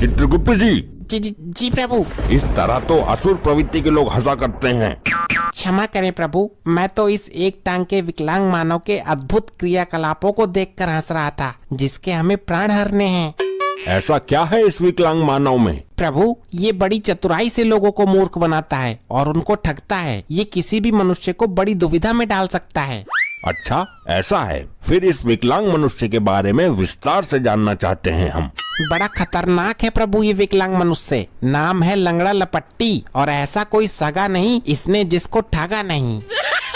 चित्रगुप्त जी, जी प्रभु। इस तरह तो असुर प्रवृत्ति के लोग हंसा करते हैं। क्षमा करें प्रभु, मैं तो इस एक टांग के विकलांग मानव के अद्भुत क्रियाकलापों को देखकर हंस रहा था, जिसके हमें प्राण हरने हैं। ऐसा क्या है इस विकलांग मानव में? प्रभु, ये बड़ी चतुराई से लोगों को मूर्ख बनाता है और उनको ठगता है। ये किसी भी मनुष्य को बड़ी दुविधा में डाल सकता है। अच्छा, ऐसा है। फिर इस विकलांग मनुष्य के बारे में विस्तार से जानना चाहते हैं हम। बड़ा खतरनाक है प्रभु ये विकलांग मनुष्य। नाम है लंगड़ा लपट्टी और ऐसा कोई सगा नहीं इसने जिसको ठगा नहीं।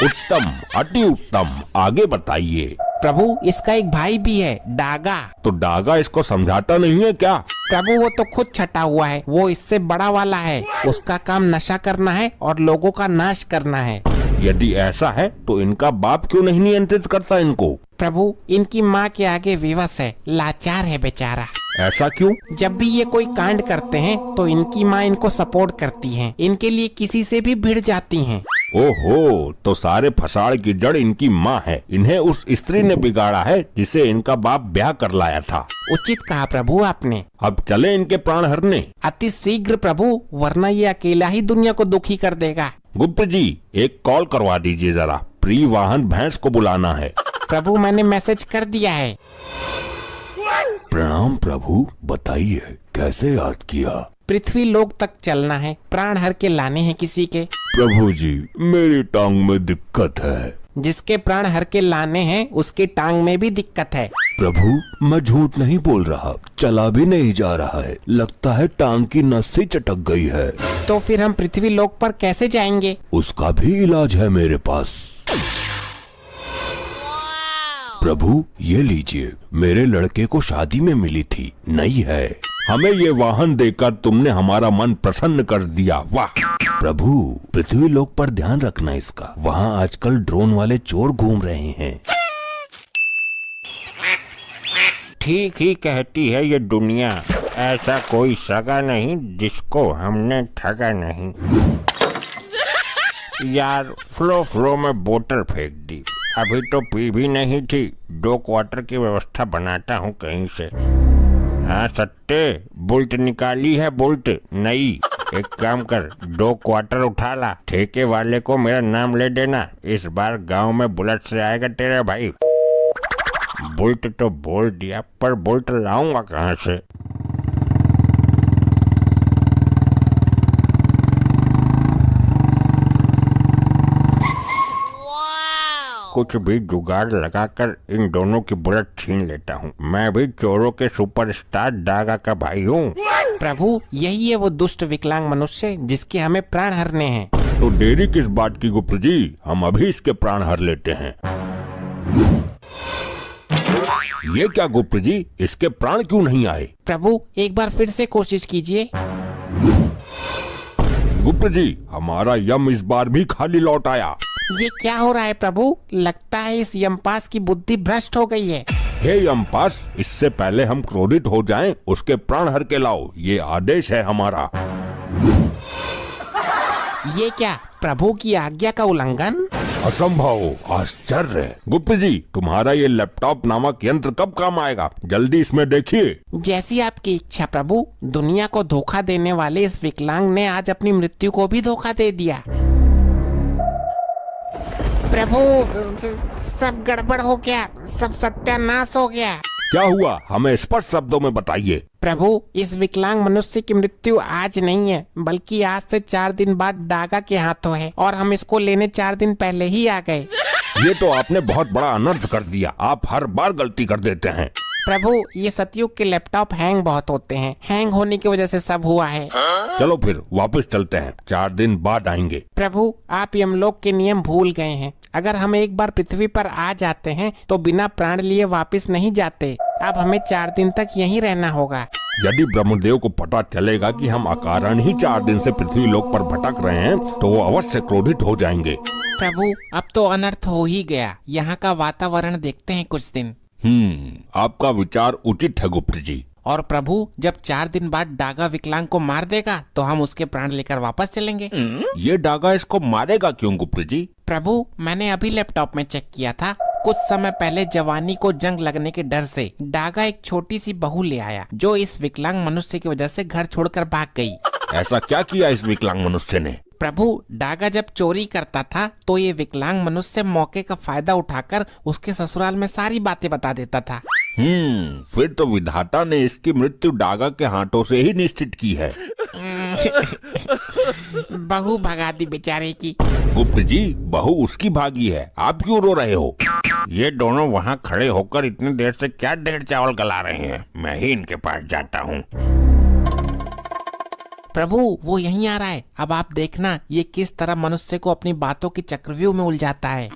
उत्तम, अति उत्तम। आगे बताइए। प्रभु, इसका एक भाई भी है, डागा। तो डागा इसको समझाता नहीं है क्या? प्रभु, वो तो खुद छटा हुआ है। वो इससे बड़ा वाला है। उसका काम नशा करना है और लोगों का नाश करना है। यदि ऐसा है तो इनका बाप क्यों नहीं नियंत्रित करता इनको? प्रभु, इनकी माँ के आगे विवश है, लाचार है बेचारा। ऐसा क्यों? जब भी ये कोई कांड करते हैं तो इनकी माँ इनको सपोर्ट करती है। इनके लिए किसी से भी भिड़ जाती हैं। ओहो, तो सारे फसाड़ की जड़ इनकी माँ है। इन्हें उस स्त्री ने बिगाड़ा है जिसे इनका बाप ब्याह कर लाया था। उचित कहा प्रभु आपने। अब चले इनके प्राण हरने। अति शीघ्र प्रभु, वरना ये अकेला ही दुनिया को दुखी कर देगा। गुप्त जी, एक कॉल करवा दीजिए जरा। प्रिय वाहन भैंस को बुलाना है। प्रभु, मैंने मैसेज कर दिया है। प्रणाम प्रभु, बताइए कैसे याद किया? पृथ्वी लोक तक चलना है, प्राण हर के लाने हैं किसी के। प्रभु जी, मेरी टांग में दिक्कत है। जिसके प्राण हर के लाने हैं उसकी टांग में भी दिक्कत है। प्रभु, मैं झूठ नहीं बोल रहा, चला भी नहीं जा रहा है। लगता है टांग की नस से चटक गई है। तो फिर हम पृथ्वी लोक पर कैसे जाएंगे? उसका भी इलाज है मेरे पास। प्रभु, ये लीजिए, मेरे लड़के को शादी में मिली थी, नई है। हमें ये वाहन देकर तुमने हमारा मन प्रसन्न कर दिया। वाह! प्रभु, पृथ्वी लोक पर ध्यान रखना इसका। वहाँ आजकल ड्रोन वाले चोर घूम रहे हैं। ठीक ही कहती है ये दुनिया। ऐसा कोई सगा नहीं जिसको हमने ठगा नहीं। यार, फ्लो में बोतल फेंक दी। अभी तो पी भी नहीं थी। 2 क्वार्टर की व्यवस्था बनाता हूँ कहीं से। हाँ सत्ते, बुल्ट निकाली है, बुल्ट नई। एक काम कर, 2 क्वार्टर उठा ला। ठेके वाले को मेरा नाम ले देना। इस बार गांव में बुलेट से आएगा तेरा भाई। बुल्ट तो बोल दिया, पर बुल्ट लाऊंगा कहाँ से? कुछ भी जुगाड़ लगाकर इन दोनों की बुलेट छीन लेता हूँ। मैं भी चोरों के सुपरस्टार डागा का भाई हूँ। प्रभु, यही है वो दुष्ट विकलांग मनुष्य जिसके हमें प्राण हरने हैं। तो देरी किस बात की गुप्त जी, हम अभी इसके प्राण हर लेते हैं। ये क्या गुप्त जी, इसके प्राण क्यों नहीं आए? प्रभु, एक बार फिर से कोशिश कीजिए। गुप्त जी, हमारा यम इस बार भी खाली लौट आया। ये क्या हो रहा है प्रभु? लगता है इस यमपास की बुद्धि भ्रष्ट हो गई है। हे यमपास, इससे पहले हम क्रोधित हो जाएं, उसके प्राण हर के लाओ। ये आदेश है हमारा। ये क्या प्रभु की आज्ञा का उल्लंघन? असंभव, आश्चर्य। गुप्त जी, तुम्हारा ये लैपटॉप नामक यंत्र कब काम आएगा? जल्दी इसमें देखिए। जैसी आपकी इच्छा प्रभु। दुनिया को धोखा देने वाले इस विकलांग ने आज अपनी मृत्यु को भी धोखा दे दिया। प्रभु, सब गड़बड़ हो गया, सब सत्यानाश हो गया। क्या हुआ? हमें स्पष्ट शब्दों में बताइए। प्रभु, इस विकलांग मनुष्य की मृत्यु आज नहीं है, बल्कि आज से 4 दिन बाद डागा के हाथों है और हम इसको लेने 4 दिन पहले ही आ गए। ये तो आपने बहुत बड़ा अनर्थ कर दिया। आप हर बार गलती कर देते हैं। प्रभु, ये सतयुग के लैपटॉप हैंग बहुत होते हैं। हैंग होने की वजह से सब हुआ है। चलो फिर वापस चलते हैं, 4 दिन बाद आएंगे। प्रभु, आप यमलोक के नियम भूल गए हैं। अगर हम एक बार पृथ्वी पर आ जाते हैं तो बिना प्राण लिए वापस नहीं जाते। अब हमें 4 दिन तक यहीं रहना होगा। यदि ब्रह्मदेव को पता चलेगा कि हम अकारण ही 4 दिन से पृथ्वी लोक पर भटक रहे हैं तो वो अवश्य क्रोधित हो जाएंगे। प्रभु, अब तो अनर्थ हो ही गया। यहाँ का वातावरण देखते हैं कुछ दिन। आपका विचार उचित है गुप्त जी। और प्रभु, जब 4 दिन बाद डागा विकलांग को मार देगा तो हम उसके प्राण लेकर वापस चलेंगे। ये डागा इसको मारेगा क्यों गुप्त जी? प्रभु, मैंने अभी लैपटॉप में चेक किया था। कुछ समय पहले जवानी को जंग लगने के डर से डागा एक छोटी सी बहू ले आया, जो इस विकलांग मनुष्य की वजह से घर छोड़कर भाग गई। ऐसा क्या किया इस विकलांग मनुष्य ने? प्रभु, डागा जब चोरी करता था तो ये विकलांग मनुष्य मौके का फायदा उठाकर उसके ससुराल में सारी बातें बता देता था। फिर तो विधाता ने इसकी मृत्यु डागा के हाथों से ही निश्चित की है। बहू भगा दी बेचारे की। गुप्त जी, बहू उसकी भागी है, आप क्यों रो रहे हो? ये दोनों वहाँ खड़े होकर इतनी देर से क्या ढेर चावल गला रहे हैं? मैं ही इनके पास जाता हूँ। प्रभु, वो यहीं आ रहा है। अब आप देखना ये किस तरह मनुष्य को अपनी बातों की चक्रव्यूह में उलझाता है।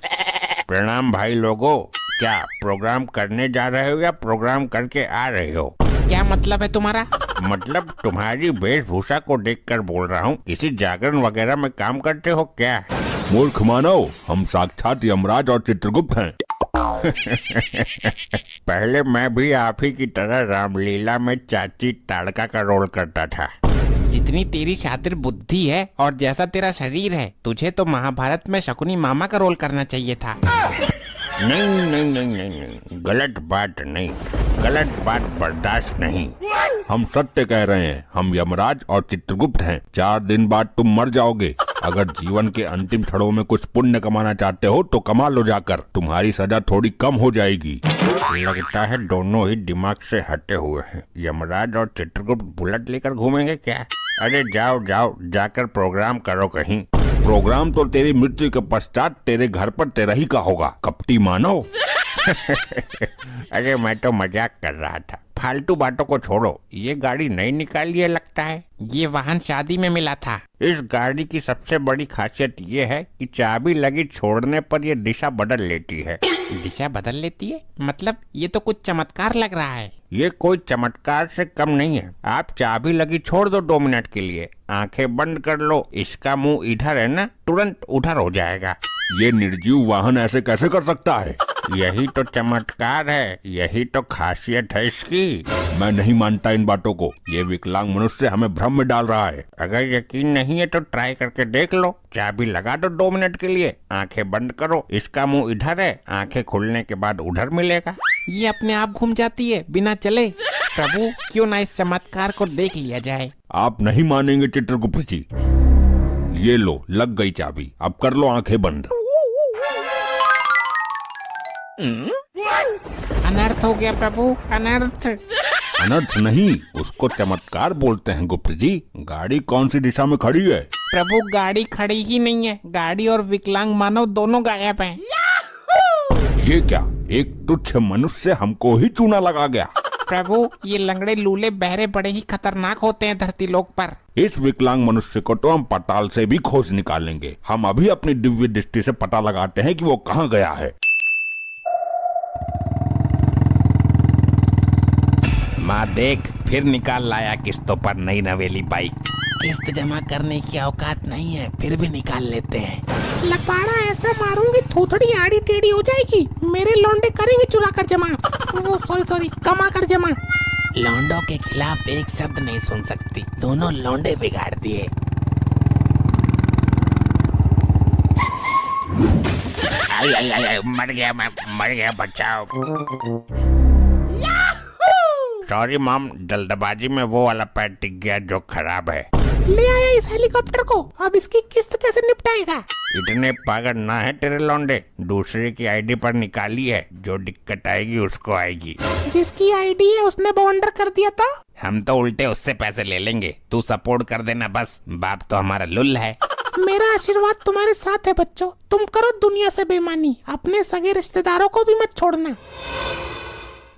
प्रणाम भाई लोगों, क्या प्रोग्राम करने जा रहे हो या प्रोग्राम करके आ रहे हो? क्या मतलब है तुम्हारा? मतलब तुम्हारी वेशभूषा को देखकर बोल रहा हूँ, किसी जागरण वगैरह में काम करते हो क्या? मूर्ख मानव, हम साक्षात यमराज और चित्रगुप्त हैं। पहले मैं भी आप ही की तरह रामलीला में चाची ताड़का का रोल करता था। जितनी तेरी शातिर बुद्धि है और जैसा तेरा शरीर है, तुझे तो महाभारत में शकुनी मामा का रोल करना चाहिए था। नहीं नहीं नहीं नहीं नहीं, गलत बात नहीं, गलत बात बर्दाश्त नहीं। हम सत्य कह रहे हैं, हम यमराज और चित्रगुप्त हैं। 4 दिन बाद तुम मर जाओगे। अगर जीवन के अंतिम क्षणों में कुछ पुण्य कमाना चाहते हो तो कमा लो जाकर, तुम्हारी सजा थोड़ी कम हो जाएगी। लगता है दोनों ही दिमाग से हटे हुए हैं। यमराज और चित्रगुप्त बुलेट लेकर घूमेंगे क्या? अरे जाओ जाओ, जाकर प्रोग्राम करो कहीं। प्रोग्राम तो तेरी मृत्यु के पश्चात तेरे घर पर तेरा ही का होगा, कपटी मानव। अरे मैं तो मजाक कर रहा था, फालतू बातों को छोड़ो। ये गाड़ी नई निकाली है लगता है। ये वाहन शादी में मिला था। इस गाड़ी की सबसे बड़ी खासियत ये है कि चाबी लगी छोड़ने पर ये दिशा बदल लेती है। दिशा बदल लेती है? मतलब ये तो कुछ चमत्कार लग रहा है। ये कोई चमत्कार से कम नहीं है। आप चाबी लगी छोड़ दो 2 मिनट के लिए, आंखें बंद कर लो, इसका मुंह इधर है ना, तुरंत उधर हो जाएगा। ये निर्जीव वाहन ऐसे कैसे कर सकता है? यही तो चमत्कार है, यही तो खासियत है इसकी। मैं नहीं मानता इन बातों को। ये विकलांग मनुष्य हमें भ्रम में डाल रहा है। अगर यकीन नहीं है तो ट्राई करके देख लो। चाबी लगा दो 2 मिनट के लिए, आंखें बंद करो, इसका मुंह इधर है, आंखें खुलने के बाद उधर मिलेगा। ये अपने आप घूम जाती है बिना चले। प्रभु, क्यों ना इस चमत्कार को देख लिया जाए। आप नहीं मानेंगे चित्रगुप्त जी। ये लो, लग गई चाबी, अब कर लो आंखें बंद। अनर्थ हो गया प्रभु, अनर्थ। अनर्थ नहीं, उसको चमत्कार बोलते हैं गुप्त जी। गाड़ी कौन सी दिशा में खड़ी है? प्रभु, गाड़ी खड़ी ही नहीं है। गाड़ी और विकलांग मानव दोनों गायब हैं। ये क्या, एक तुच्छ मनुष्य हमको ही चूना लगा गया। प्रभु, ये लंगड़े लूले बहरे बड़े ही खतरनाक होते हैं धरती लोक पर। इस विकलांग मनुष्य को तो हम पताल से भी खोज निकालेंगे। हम अभी अपनी दिव्य दृष्टि से पता लगाते हैं कि वो कहाँ गया है। माँ देख, फिर निकाल लाया किस्तों पर नई नवेली बाइक। किस्त जमा करने की औकात नहीं है, फिर भी निकाल लेते हैं। लपाड़ा ऐसा मारूंगी थोथड़ी आड़ी टेढ़ी हो जाएगी। मेरे लौंडे करेंगे चुरा कर जमा, वो सॉरी कमा कर जमा। लौंडों के खिलाफ एक शब्द नहीं सुन सकती, दोनों लौंडे बिगाड़ दिए। आई, मर गया, बचाओ। सॉरी मॉम, जल्दबाजी में वो वाला पैर टिक गया जो खराब है। ले आया इस हेलीकॉप्टर को, अब इसकी किस्त कैसे निपटाएगा? इतने पागल ना है तेरे लौंडे, दूसरे की आईडी पर निकाली है, जो दिक्कत आएगी उसको आएगी। जिसकी आईडी है उसने बवंडर कर दिया था। हम तो उल्टे उससे पैसे ले लेंगे, तू सपोर्ट कर देना बस। बाप तो हमारा लुल है। मेरा आशीर्वाद तुम्हारे साथ है बच्चों। तुम करो दुनिया से बेईमानी, अपने सगे रिश्तेदारों को भी मत छोड़ना।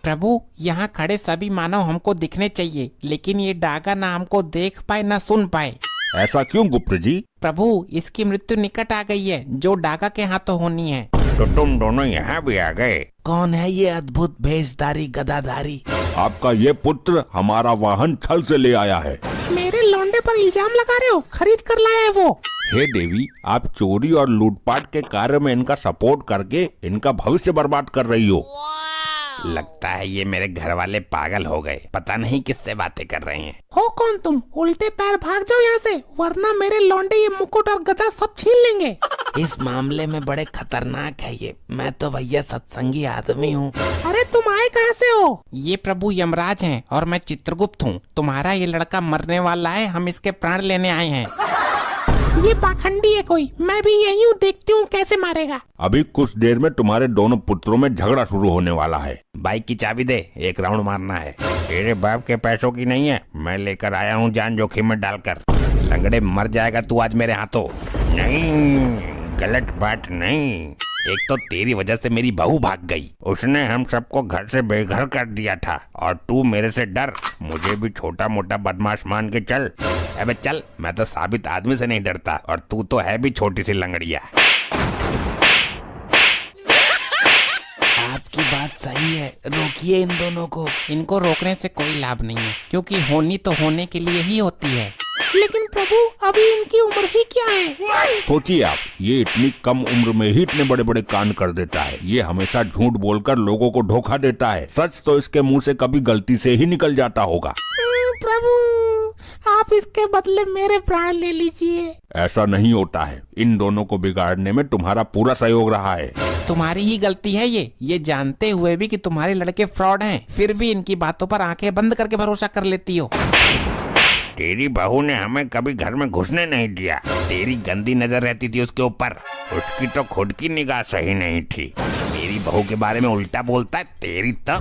प्रभु, यहाँ खड़े सभी मानव हमको दिखने चाहिए, लेकिन ये डागा ना हमको देख पाए ना सुन पाए। ऐसा क्यों गुप्त जी? प्रभु, इसकी मृत्यु निकट आ गई है, जो डागा के हाथों होनी है। तो तुम दोनों यहाँ भी आ गए? कौन है ये अद्भुत भेषधारी गदाधारी? आपका ये पुत्र हमारा वाहन छल से ले आया है। मेरे लौंडे पर इल्जाम लगा रहे हो? खरीद कर लाया है वो। हे देवी, आप चोरी और लूटपाट के कार्य में इनका सपोर्ट करके इनका भविष्य बर्बाद कर रही हो। लगता है ये मेरे घर वाले पागल हो गए, पता नहीं किससे बातें कर रहे हैं। हो कौन तुम? उल्टे पैर भाग जाओ यहाँ से, वरना मेरे लौंडे ये मुकुट और गदा सब छीन लेंगे। इस मामले में बड़े खतरनाक है ये, मैं तो भैया सत्संगी आदमी हूँ। अरे तुम आए कहाँ से हो? ये प्रभु यमराज हैं और मैं चित्रगुप्त हूँ। तुम्हारा ये लड़का मरने वाला है, हम इसके प्राण लेने आए हैं। ये पाखंडी है कोई, मैं भी यही हूँ, देखती हूँ कैसे मारेगा। अभी कुछ देर में तुम्हारे दोनों पुत्रों में झगड़ा शुरू होने वाला है। बाइक की चाबी दे, एक राउंड मारना है। तेरे बाप के पैसों की नहीं है, मैं लेकर आया हूँ जान जोखिम में डालकर। लंगड़े मर जाएगा तू आज मेरे हाथों। नहीं, गलत बात नहीं। एक तो तेरी वजह से मेरी बहू भाग गई, उसने हम सबको घर से बेघर कर दिया था, और तू मेरे से डर। मुझे भी छोटा मोटा बदमाश मान के चल। अबे चल, मैं तो साबित आदमी से नहीं डरता, और तू तो है भी छोटी सी लंगड़िया। आपकी बात सही है, रोकिए इन दोनों को। इनको रोकने से कोई लाभ नहीं है, क्योंकि होनी तो होने के लिए ही होती है। लेकिन प्रभु, अभी इनकी उम्र ही क्या है? सोचिए आप, ये इतनी कम उम्र में ही इतने बड़े बड़े कांड कर देता है। ये हमेशा झूठ बोलकर लोगों को धोखा देता है। सच तो इसके मुंह से कभी गलती से ही निकल जाता होगा। प्रभु, आप इसके बदले मेरे प्राण ले लीजिए। ऐसा नहीं होता है, इन दोनों को बिगाड़ने में तुम्हारा पूरा सहयोग रहा है। तुम्हारी ही गलती है ये जानते हुए भी कि तुम्हारे लड़के फ्रॉड हैं, फिर भी इनकी बातों पर आंखें बंद करके भरोसा कर लेती हो। तेरी बहू ने हमें कभी घर में घुसने नहीं दिया। तेरी गंदी नजर रहती थी उसके ऊपर। उसकी तो खुद की निगाह सही नहीं थी। मेरी बहू के बारे में उल्टा बोलता है, तेरी तो।